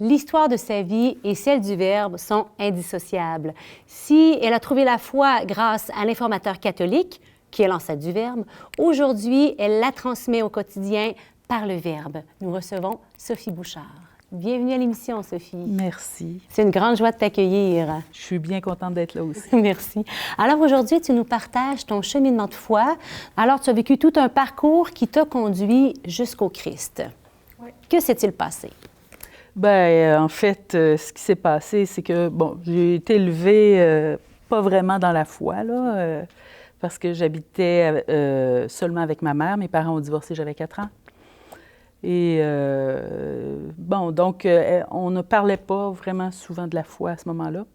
L'histoire de sa vie et celle du Verbe sont indissociables. Si elle a trouvé la foi grâce à l'informateur catholique, qui est l'ancêtre du Verbe, aujourd'hui, elle la transmet au quotidien par le Verbe. Nous recevons Sophie Bouchard. Bienvenue à l'émission, Sophie. Merci. C'est une grande joie de t'accueillir. Je suis bien contente d'être là aussi. Merci. Alors aujourd'hui, tu nous partages ton cheminement de foi. Alors, tu as vécu tout un parcours qui t'a conduit jusqu'au Christ. Oui. Que s'est-il passé? Bien, en fait, ce qui s'est passé, c'est que, bon, j'ai été élevée pas vraiment dans la foi, là, parce que j'habitais seulement avec ma mère. Mes parents ont divorcé, j'avais 4 ans. Et bon, donc, on ne parlait pas vraiment souvent de la foi à ce moment-là.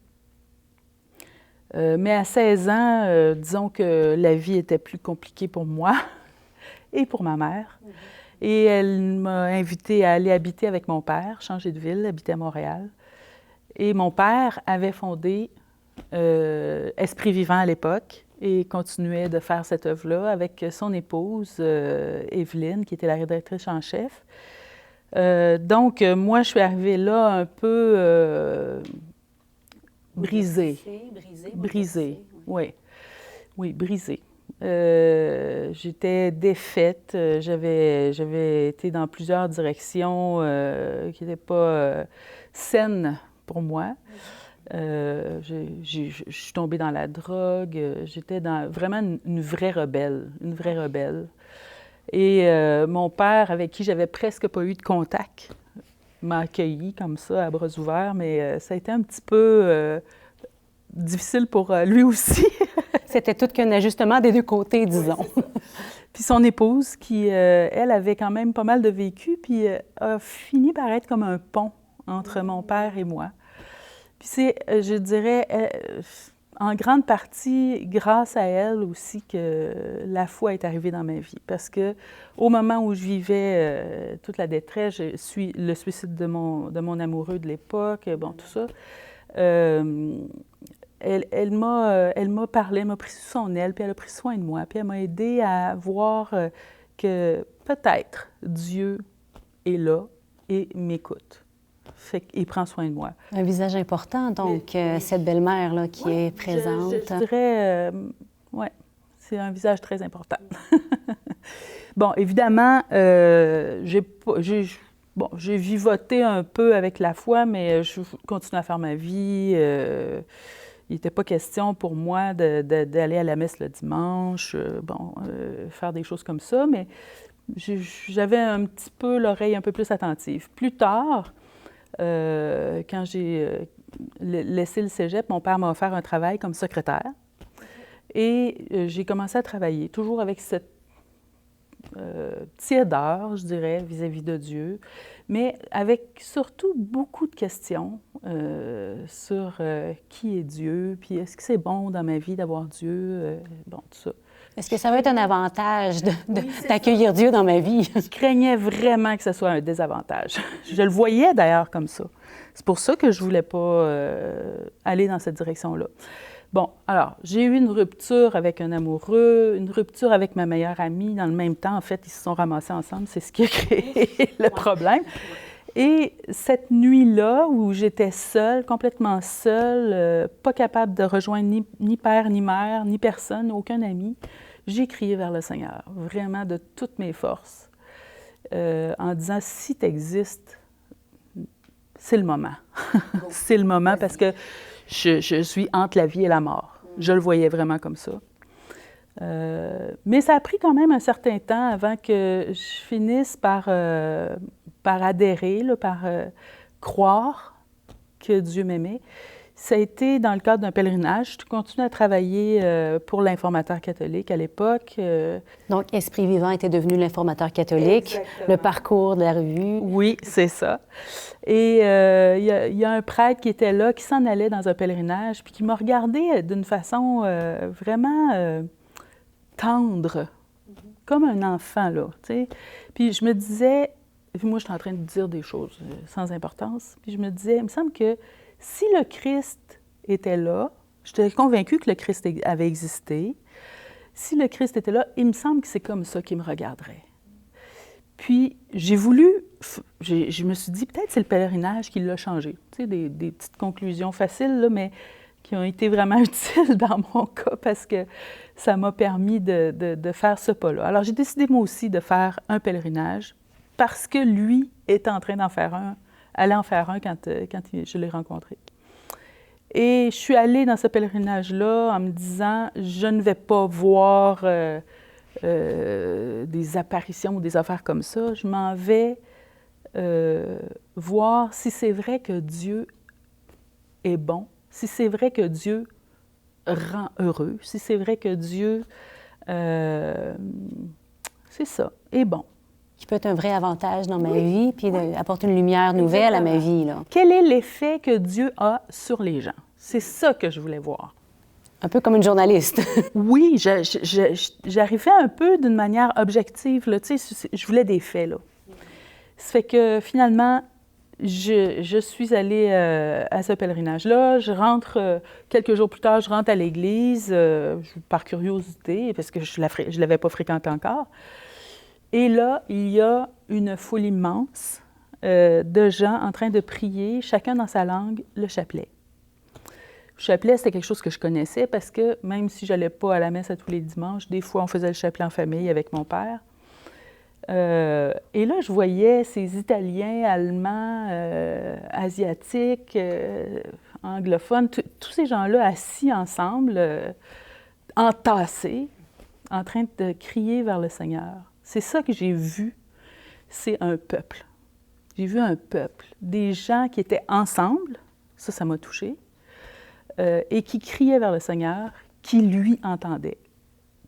Mais à 16 ans, disons que la vie était plus compliquée pour moi et pour ma mère. Et elle m'a invitée à aller habiter avec mon père, changer de ville, habiter à Montréal. Et mon père avait fondé Esprit Vivant à l'époque et continuait de faire cette œuvre-là avec son épouse, Evelyne, qui était la rédactrice en chef. Donc, moi, je suis arrivée là un peu brisée. Brisée, oui. Oui, brisée. J'étais défaite. J'avais été dans plusieurs directions qui n'étaient pas saines pour moi. Je suis tombée dans la drogue. J'étais vraiment une vraie rebelle, Et mon père, avec qui j'avais presque pas eu de contact, m'a accueillie comme ça, à bras ouverts, mais ça a été un petit peu difficile pour lui aussi. C'était tout qu'un ajustement des deux côtés, disons. Oui, puis son épouse, qui, elle, avait quand même pas mal de vécu, puis a fini par être comme un pont entre mon père et moi. Puis c'est, je dirais, en grande partie grâce à elle aussi que la foi est arrivée dans ma vie. Parce que au moment où je vivais toute la détresse, le suicide de mon amoureux de l'époque, bon, tout ça, elle m'a parlé, elle m'a pris sous son aile, puis elle a pris soin de moi, puis elle m'a aidée à voir que peut-être Dieu est là et m'écoute. Il prend soin de moi. Un visage important, donc, cette belle-mère-là qui est présente. Je dirais, oui, c'est un visage très important. Bon, évidemment, j'ai vivoté un peu avec la foi, mais je continue à faire ma vie. Il n'était pas question pour moi d'aller à la messe le dimanche, faire des choses comme ça, mais j'avais un petit peu l'oreille un peu plus attentive. Plus tard, quand j'ai laissé le cégep, mon père m'a offert un travail comme secrétaire et j'ai commencé à travailler, toujours avec cette tiédeur, je dirais, vis-à-vis de Dieu, mais avec surtout beaucoup de questions sur qui est Dieu, puis est-ce que c'est bon dans ma vie d'avoir Dieu, bon, tout ça. Est-ce que ça va être un avantage d'accueillir Dieu dans ma vie? Je craignais vraiment que ce soit un désavantage. Je le voyais d'ailleurs comme ça. C'est pour ça que je ne voulais pas aller dans cette direction-là. Bon, alors, j'ai eu une rupture avec un amoureux, une rupture avec ma meilleure amie. Dans le même temps, en fait, ils se sont ramassés ensemble. C'est ce qui a créé le problème. Et cette nuit-là, où j'étais seule, complètement seule, pas capable de rejoindre ni père, ni mère, ni personne, aucun ami, j'ai crié vers le Seigneur, vraiment de toutes mes forces, en disant, si tu existes, c'est le moment. C'est le moment parce que je suis entre la vie et la mort. Je le voyais vraiment comme ça. Mais ça a pris quand même un certain temps avant que je finisse par adhérer, là, par croire que Dieu m'aimait. Ça a été dans le cadre d'un pèlerinage. Je continue à travailler pour l'informateur catholique à l'époque. Donc, Esprit Vivant était devenu l'informateur catholique, exactement. Le parcours de la revue. Oui, c'est ça. Et il y a un prêtre qui était là, qui s'en allait dans un pèlerinage, puis qui m'a regardé d'une façon vraiment tendre, comme un enfant, là, tu sais. Puis je me disais, moi, je suis en train de dire des choses sans importance, puis je me disais, il me semble que si le Christ était là, j'étais convaincue que le Christ avait existé, si le Christ était là, il me semble que c'est comme ça qu'il me regarderait. Puis j'ai voulu je me suis dit, peut-être c'est le pèlerinage qui l'a changé. Tu sais, des petites conclusions faciles, là, mais qui ont été vraiment utiles dans mon cas parce que ça m'a permis de faire ce pas-là. Alors, j'ai décidé moi aussi de faire un pèlerinage parce que lui était en train allait en faire un quand je l'ai rencontré. Et je suis allée dans ce pèlerinage-là en me disant, je ne vais pas voir des apparitions ou des affaires comme ça. Je m'en vais voir si c'est vrai que Dieu est bon, si c'est vrai que Dieu rend heureux, si c'est vrai que Dieu, c'est ça, est bon. Qui peut être un vrai avantage dans ma vie, puis apporter une lumière nouvelle à ma vie, là. Quel est l'effet que Dieu a sur les gens? C'est ça que je voulais voir. Un peu comme une journaliste. Oui, j'arrivais un peu d'une manière objective, là, tu sais, je voulais des faits, là. Ça fait que finalement, je suis allée à ce pèlerinage-là. Je rentre, quelques jours plus tard, je rentre à l'église, par curiosité, parce que je ne l'avais pas fréquentée encore. Et là, il y a une foule immense de gens en train de prier, chacun dans sa langue, le chapelet. Le chapelet, c'était quelque chose que je connaissais parce que même si je n'allais pas à la messe à tous les dimanches, des fois, on faisait le chapelet en famille avec mon père. Et là, je voyais ces Italiens, Allemands, Asiatiques, anglophones, tous ces gens-là assis ensemble, entassés, en train de crier vers le Seigneur. C'est ça que j'ai vu, c'est un peuple. J'ai vu un peuple, des gens qui étaient ensemble, ça m'a touchée, et qui criaient vers le Seigneur, qui lui entendait.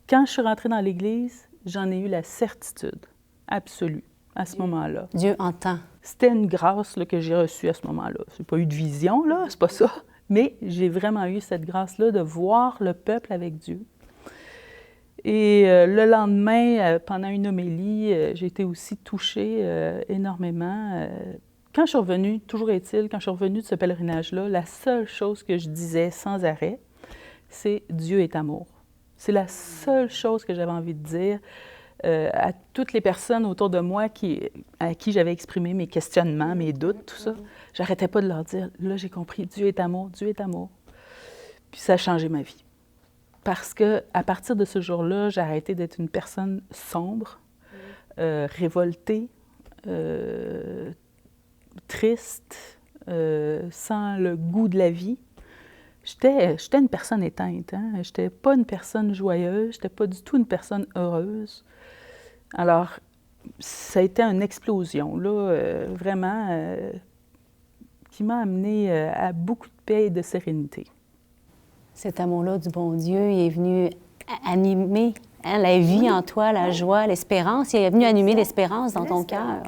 Quand je suis rentrée dans l'Église, j'en ai eu la certitude absolue à ce moment-là. Dieu entend. C'était une grâce là, que j'ai reçue à ce moment-là. Je n'ai pas eu de vision, là, c'est pas ça, mais j'ai vraiment eu cette grâce-là de voir le peuple avec Dieu. Et le lendemain, pendant une homélie, j'ai été aussi touchée énormément. Quand je suis revenue, toujours est-il, quand je suis revenue de ce pèlerinage-là, la seule chose que je disais sans arrêt, c'est « Dieu est amour ». C'est la seule chose que j'avais envie de dire à toutes les personnes autour de moi à qui j'avais exprimé mes questionnements, mes doutes, tout ça. J'arrêtais pas de leur dire « Là, j'ai compris, Dieu est amour, Dieu est amour ». Puis ça a changé ma vie. Parce qu'à partir de ce jour-là, j'ai arrêté d'être une personne sombre, révoltée, triste, sans le goût de la vie. J'étais une personne éteinte, hein? Je n'étais pas une personne joyeuse, je n'étais pas du tout une personne heureuse. Alors, ça a été une explosion, là, vraiment, qui m'a amenée à beaucoup de paix et de sérénité. Cet amour-là du bon Dieu, il est venu animer la vie en toi, la joie, l'espérance. Il est venu animer l'espérance dans ton cœur.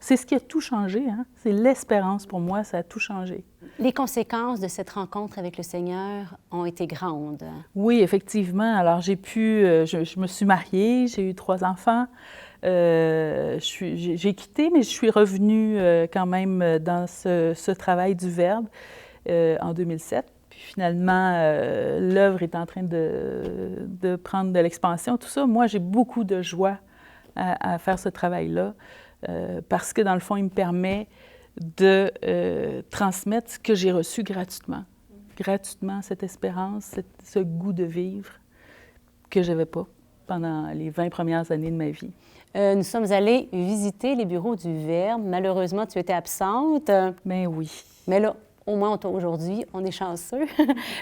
C'est ce qui a tout changé, hein? C'est l'espérance pour moi, ça a tout changé. Les conséquences de cette rencontre avec le Seigneur ont été grandes. Oui, effectivement. Alors, j'ai je me suis mariée, j'ai eu 3 enfants. J'ai quitté, mais je suis revenue quand même dans ce travail du Verbe en 2007. Puis finalement, l'œuvre est en train de prendre de l'expansion, tout ça. Moi, j'ai beaucoup de joie à faire ce travail-là parce que, dans le fond, il me permet de transmettre ce que j'ai reçu gratuitement. Gratuitement, cette espérance, ce goût de vivre que je n'avais pas pendant les 20 premières années de ma vie. Nous sommes allés visiter les bureaux du Verbe. Malheureusement, tu étais absente. Ben oui. Mais là, au moins aujourd'hui, on est chanceux.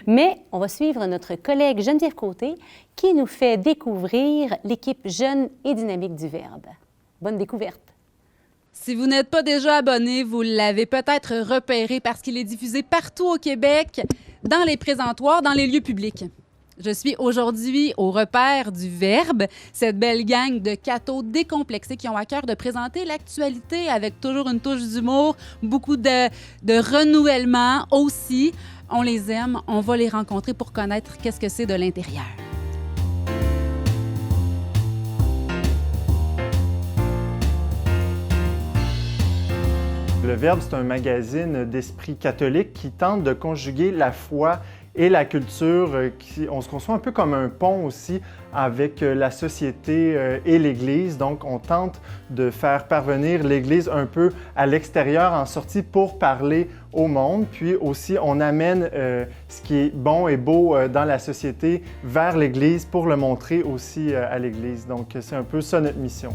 Mais on va suivre notre collègue Geneviève Côté qui nous fait découvrir l'équipe jeune et dynamique du Verbe. Bonne découverte! Si vous n'êtes pas déjà abonné, vous l'avez peut-être repéré parce qu'il est diffusé partout au Québec, dans les présentoirs, dans les lieux publics. Je suis aujourd'hui au repère du Verbe, cette belle gang de cathos décomplexés qui ont à cœur de présenter l'actualité avec toujours une touche d'humour, beaucoup de renouvellement aussi. On les aime, on va les rencontrer pour connaître qu'est-ce que c'est de l'intérieur. Le Verbe, c'est un magazine d'esprit catholique qui tente de conjuguer la foi et la culture, on se conçoit un peu comme un pont aussi avec la société et l'Église. Donc, on tente de faire parvenir l'Église un peu à l'extérieur en sortie pour parler au monde. Puis aussi, on amène ce qui est bon et beau dans la société vers l'Église pour le montrer aussi à l'Église. Donc, c'est un peu ça notre mission.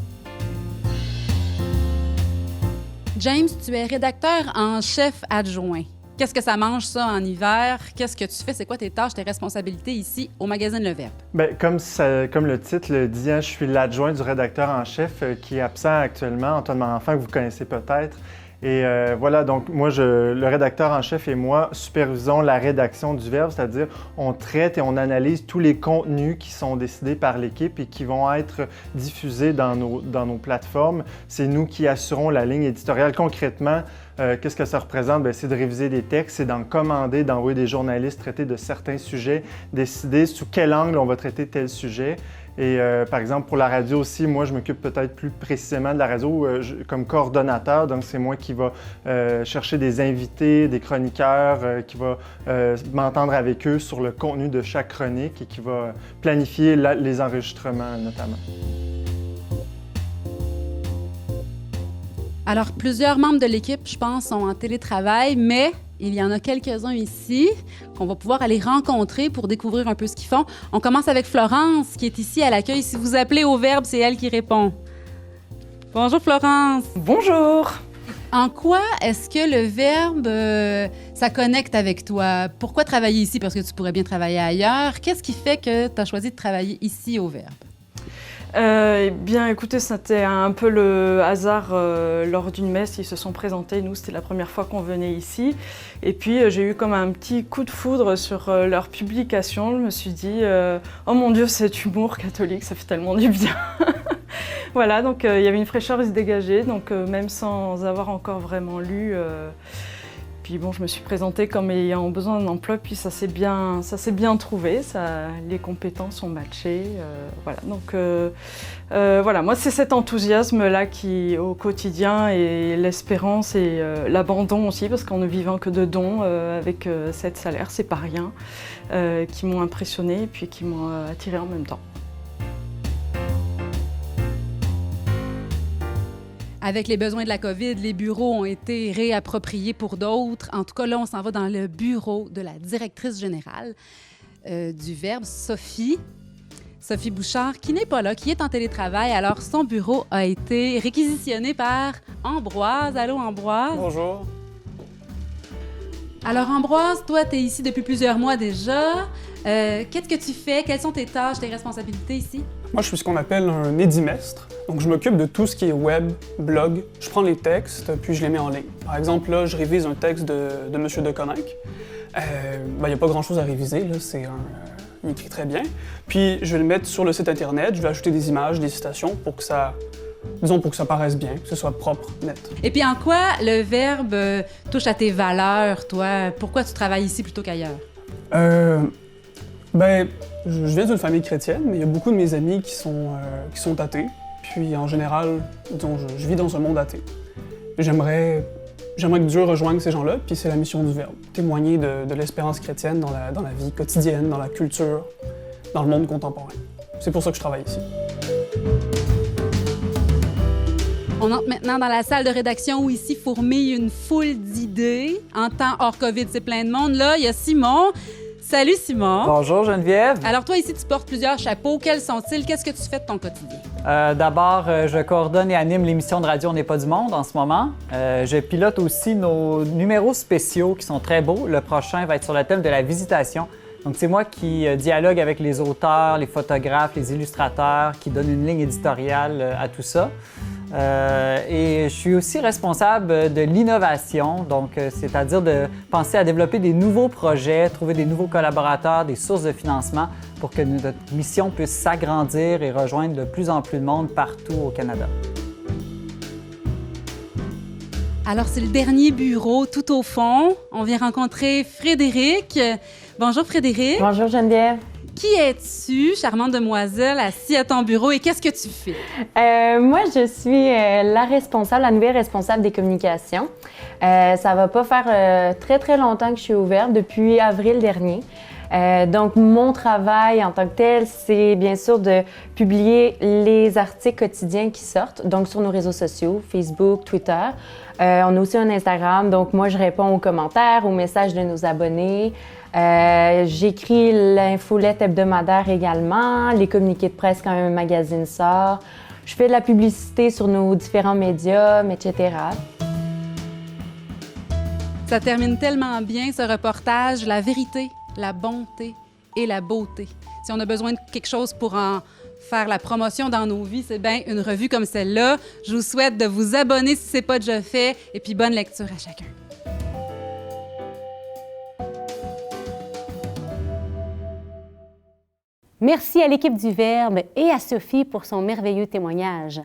James, tu es rédacteur en chef adjoint. Qu'est-ce que ça mange, ça, en hiver? Qu'est-ce que tu fais? C'est quoi tes tâches, tes responsabilités ici au magazine Le Verbe? Bien, comme le titre le dit, je suis l'adjoint du rédacteur en chef qui est absent actuellement, Antoine Marenfant, que vous connaissez peut-être. Et voilà, donc moi, le rédacteur en chef et moi supervisons la rédaction du Verbe, c'est-à-dire on traite et on analyse tous les contenus qui sont décidés par l'équipe et qui vont être diffusés dans nos plateformes. C'est nous qui assurons la ligne éditoriale. Concrètement, qu'est-ce que ça représente? Bien, c'est de réviser des textes, c'est d'en commander, d'envoyer des journalistes traiter de certains sujets, décider sous quel angle on va traiter tel sujet. Et par exemple, pour la radio aussi, moi, je m'occupe peut-être plus précisément de la radio comme coordonnateur. Donc, c'est moi qui va chercher des invités, des chroniqueurs, qui va m'entendre avec eux sur le contenu de chaque chronique et qui va planifier les enregistrements notamment. Alors, plusieurs membres de l'équipe, je pense, sont en télétravail, mais il y en a quelques-uns ici qu'on va pouvoir aller rencontrer pour découvrir un peu ce qu'ils font. On commence avec Florence, qui est ici à l'accueil. Si vous appelez au Verbe, c'est elle qui répond. Bonjour, Florence. Bonjour. En quoi est-ce que le Verbe, ça connecte avec toi? Pourquoi travailler ici? Parce que tu pourrais bien travailler ailleurs. Qu'est-ce qui fait que tu as choisi de travailler ici au Verbe? Eh bien, écoutez, c'était un peu le hasard lors d'une messe. Ils se sont présentés. Nous, c'était la première fois qu'on venait ici. Et puis, j'ai eu comme un petit coup de foudre sur leur publication. Je me suis dit, oh mon Dieu, cet humour catholique, ça fait tellement du bien. Voilà, donc il y avait une fraîcheur qui se dégageait. Donc, même sans avoir encore vraiment lu... Puis bon, je me suis présentée comme ayant besoin d'un emploi, puis ça s'est bien trouvé, les compétences ont matché, voilà. Donc voilà, moi c'est cet enthousiasme-là qui au quotidien et l'espérance et l'abandon aussi, parce qu'en ne vivant que de dons avec 7 salaires, c'est pas rien, qui m'ont impressionnée et puis qui m'ont attirée en même temps. Avec les besoins de la COVID, les bureaux ont été réappropriés pour d'autres. En tout cas, là, on s'en va dans le bureau de la directrice générale du Verbe, Sophie Bouchard, qui n'est pas là, qui est en télétravail. Alors, son bureau a été réquisitionné par Ambroise. Allô, Ambroise? Bonjour. Alors, Ambroise, toi, tu es ici depuis plusieurs mois déjà. Qu'est-ce que tu fais? Quelles sont tes tâches, tes responsabilités ici? Moi, je suis ce qu'on appelle un édimestre. Donc, je m'occupe de tout ce qui est web, blog. Je prends les textes, puis je les mets en ligne. Par exemple, là, je révise un texte de M. Deconinck. Il n'y a pas grand-chose à réviser, là. Il écrit très bien. Puis, je vais le mettre sur le site Internet. Je vais ajouter des images, des citations pour que ça paraisse bien, que ce soit propre, net. Et puis, en quoi le Verbe touche à tes valeurs, toi? Pourquoi tu travailles ici plutôt qu'ailleurs? Je viens d'une famille chrétienne, mais il y a beaucoup de mes amis qui sont athées. Puis en général, disons, je vis dans un monde athée. J'aimerais que Dieu rejoigne ces gens-là, puis c'est la mission du Verbe. Témoigner de l'espérance chrétienne dans la vie quotidienne, dans la culture, dans le monde contemporain. C'est pour ça que je travaille ici. On entre maintenant dans la salle de rédaction où ici fourmille une foule d'idées. En temps hors COVID, c'est plein de monde. Là, il y a Simon. Salut Simon. Bonjour Geneviève. Alors toi ici, tu portes plusieurs chapeaux. Quels sont-ils? Qu'est-ce que tu fais de ton quotidien? D'abord, je coordonne et anime l'émission de radio On n'est pas du monde en ce moment. Je pilote aussi nos numéros spéciaux qui sont très beaux. Le prochain va être sur le thème de la visitation. Donc c'est moi qui dialogue avec les auteurs, les photographes, les illustrateurs, qui donne une ligne éditoriale à tout ça. Et je suis aussi responsable de l'innovation, donc c'est-à-dire de penser à développer des nouveaux projets, trouver des nouveaux collaborateurs, des sources de financement pour que notre mission puisse s'agrandir et rejoindre de plus en plus de monde partout au Canada. Alors, c'est le dernier bureau tout au fond. On vient rencontrer Frédéric. Bonjour Frédéric. Bonjour Geneviève. Qui es-tu, charmante demoiselle, assise à ton bureau et qu'est-ce que tu fais? Moi, je suis la nouvelle responsable des communications. Ça va pas faire très longtemps que je suis au Verbe, depuis avril dernier. Donc, mon travail en tant que tel, c'est bien sûr de publier les articles quotidiens qui sortent, donc sur nos réseaux sociaux, Facebook, Twitter. On a aussi un Instagram, donc moi, je réponds aux commentaires, aux messages de nos abonnés. J'écris l'infolette hebdomadaire également, les communiqués de presse quand un magazine sort. Je fais de la publicité sur nos différents médiums, etc. Ça termine tellement bien, ce reportage, la vérité, la bonté et la beauté. Si on a besoin de quelque chose pour en faire la promotion dans nos vies, c'est bien une revue comme celle-là. Je vous souhaite de vous abonner si ce n'est pas déjà fait, et puis bonne lecture à chacun. Merci à l'équipe du Verbe et à Sophie pour son merveilleux témoignage.